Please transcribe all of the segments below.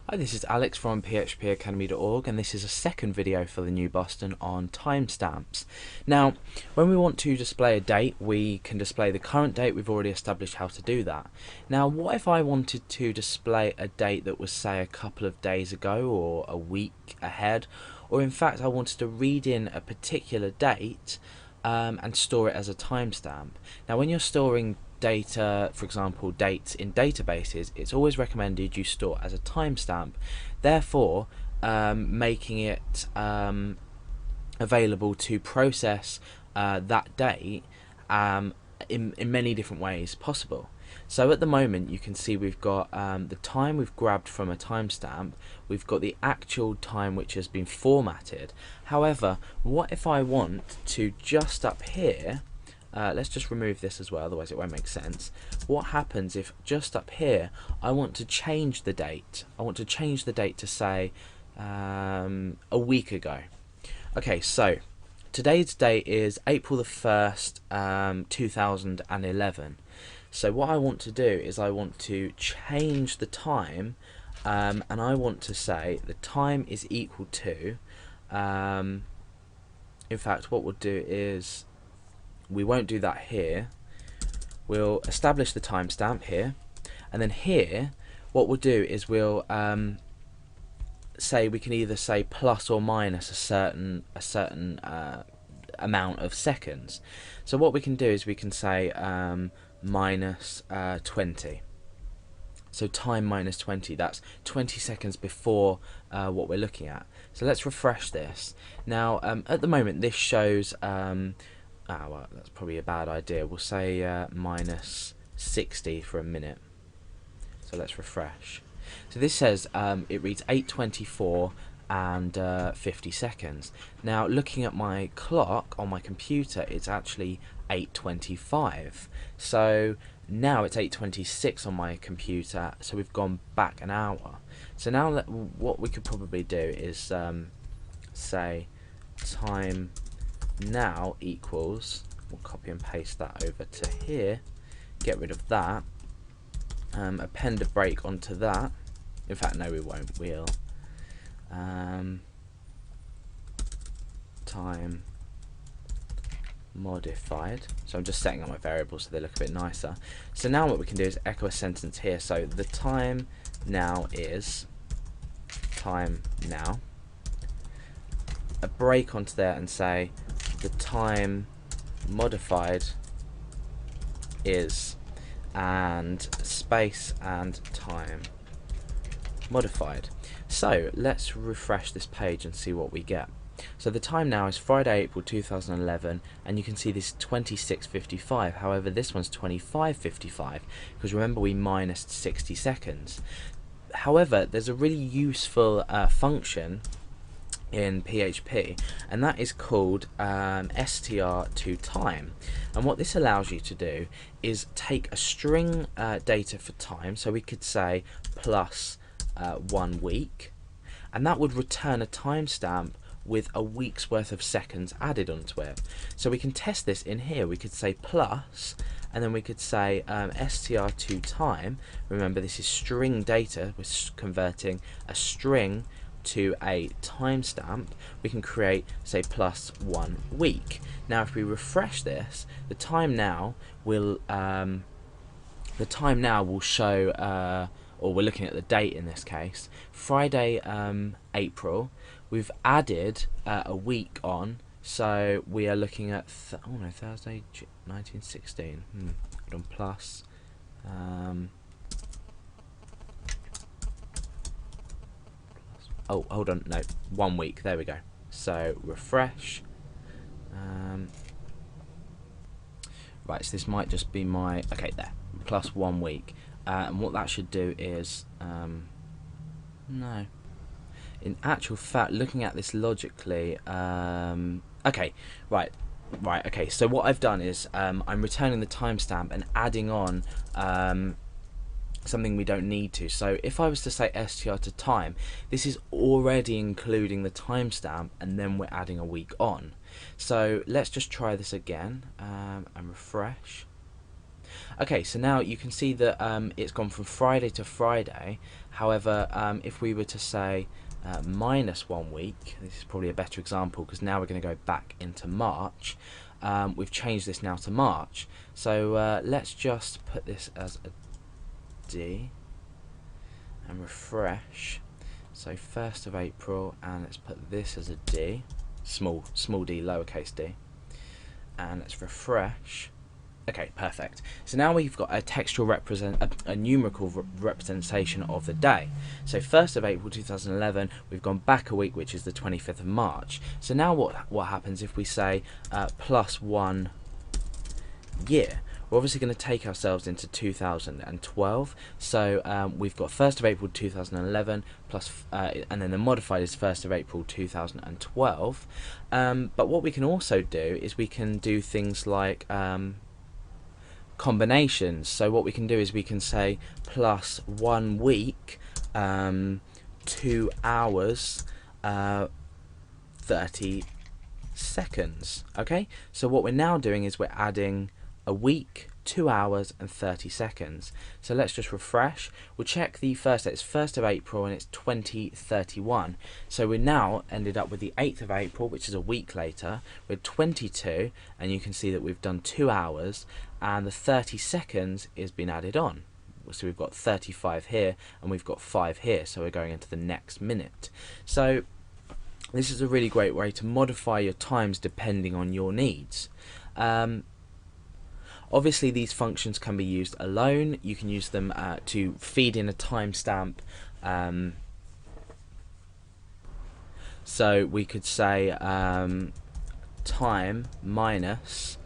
Hi, this is Alex from phpacademy.org, and this is a second video for the new Boston on timestamps. Now, when we want to display a date, we can display the current date. We've already established how to do that. Now, what if I wanted to display a date that was, say, a couple of days ago or a week ahead, or in fact I wanted to read in a particular date and store it as a timestamp? Now, when you're storing data, for example dates in databases, it's always recommended you store as a timestamp, therefore making it available to process that date in many different ways possible. So at the moment you can see we've got the time we've grabbed from a timestamp, we've got the actual time which has been formatted. However, what if I want to just up here, let's just remove this as well, otherwise it won't make sense. What happens if just up here I want to change the date? I want to change the date to say a week ago. Okay, so today's date is April the 1st, 2011. So what I want to do is I want to change the time, and I want to say the time is equal to, in fact what we'll do is, we won't do that here. We'll establish the timestamp here, and then here what we'll do is we'll say we can either say plus or minus a certain amount of seconds. So what we can do is we can say minus 20. So time minus 20, that's 20 seconds before what we're looking at. So let's refresh this. Now at the moment this shows well, that's probably a bad idea. We'll say minus 60 for a minute. So let's refresh. So this says it reads 8:24 and 50 seconds. Now looking at my clock on my computer, it's actually 8:25. So now it's 8:26 on my computer, so we've gone back an hour. So now what we could probably do is say time now equals, we'll copy and paste that over to here, get rid of that, append a break onto that. In fact no, we won't, we'll time modified. So I'm just setting up my variables so they look a bit nicer. So now what we can do is echo a sentence here. So the time now is time now, a break onto there and say the time modified is, and space and time modified. So let's refresh this page and see what we get. So the time now is Friday, April 2011, and you can see this 26:55. However, this one's 25:55 because remember we minused 60 seconds. However, there's a really useful function in PHP, and that is called str2time, and what this allows you to do is take a string data for time, so we could say plus 1 week, and that would return a timestamp with a week's worth of seconds added onto it. So we can test this in here. We could say plus, and then we could say str2time. Remember, this is string data, we're converting a string to a timestamp. We can create, say, plus 1 week. Now if we refresh this, the time now will show, or we're looking at the date in this case, Friday, April. We've added a week on, so we are looking at Thursday 1916. Hold on, plus oh, hold on, no, 1 week, there we go. So refresh. Right, so this might just be my, okay, there, plus 1 week. And what that should do is, no. In actual fact, looking at this logically, okay, right, okay, so what I've done is, I'm returning the timestamp and adding on something we don't need to. So if I was to say str to time, this is already including the timestamp and then we're adding a week on. So let's just try this again and refresh. Okay, so now you can see that it's gone from Friday to Friday, However, if we were to say minus 1 week, this is probably a better example because now we're going to go back into March. We've changed this now to March, so let's just put this as a D and refresh. So 1st of April, and let's put this as a D, small d, lowercase d, and let's refresh. Okay, perfect. So now we've got a textual a numerical representation of the day. So 1st of April 2011, we've gone back a week, which is the 25th of March. So now what happens if we say plus 1 year? We're obviously going to take ourselves into 2012. So we've got 1st of April 2011 plus, and then the modified is 1st of April 2012. But what we can also do is we can do things like combinations. So what we can do is we can say plus 1 week, 2 hours, 30 seconds. Okay, so what we're now doing is we're adding a week, 2 hours and 30 seconds. So let's just refresh. We'll check the first date. It's 1st of April and it's 2031. So we now ended up with the 8th of April, which is a week later, with 22, and you can see that we've done 2 hours and the 30 seconds is been added on. So we've got 35 here and we've got 5 here, so we're going into the next minute. So this is a really great way to modify your times depending on your needs. Obviously these functions can be used alone. You can use them to feed in a timestamp. So we could say time minus,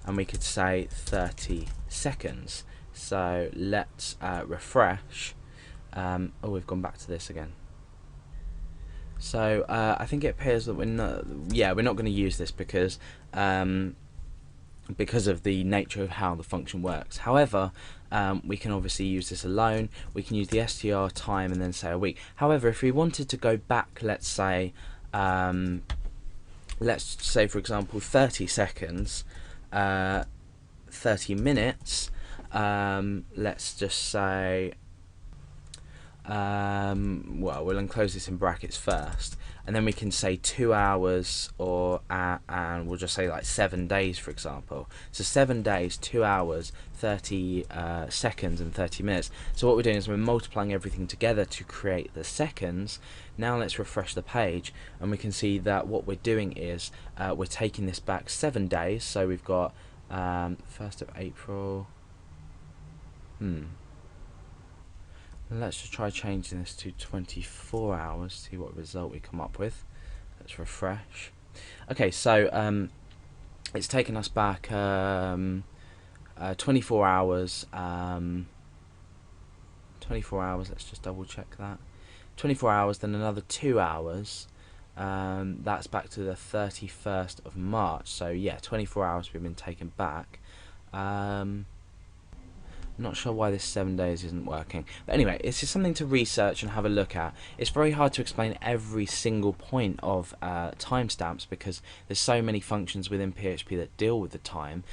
and we could say 30 seconds. So let's refresh. Oh, we've gone back to this again. So I think it appears that we're not going to use this because of the nature of how the function works. However, we can obviously use this alone. We can use the str time and then say a week. However, if we wanted to go back, let's say for example 30 seconds, 30 minutes, let's just say well, we'll enclose this in brackets first, and then we can say 2 hours, or and we'll just say like 7 days, for example. So 7 days, 2 hours, 30 seconds and 30 minutes. So what we're doing is we're multiplying everything together to create the seconds. Now let's refresh the page and we can see that what we're doing is we're taking this back 7 days. So we've got 1st of April. Let's just try changing this to 24 hours, see what result we come up with. Let's refresh. Okay, so it's taken us back 24 hours. 24 hours, let's just double check that. 24 hours, then another 2 hours. That's back to the 31st of March. So yeah, 24 hours we've been taken back. Not sure why this 7 days isn't working, but anyway, it's just something to research and have a look at. It's very hard to explain every single point of timestamps because there's so many functions within PHP that deal with the time.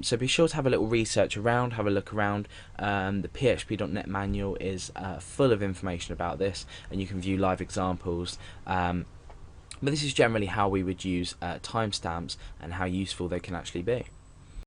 So be sure to have a little research around, have a look around. The php.net manual is full of information about this, and you can view live examples. But this is generally how we would use timestamps and how useful they can actually be.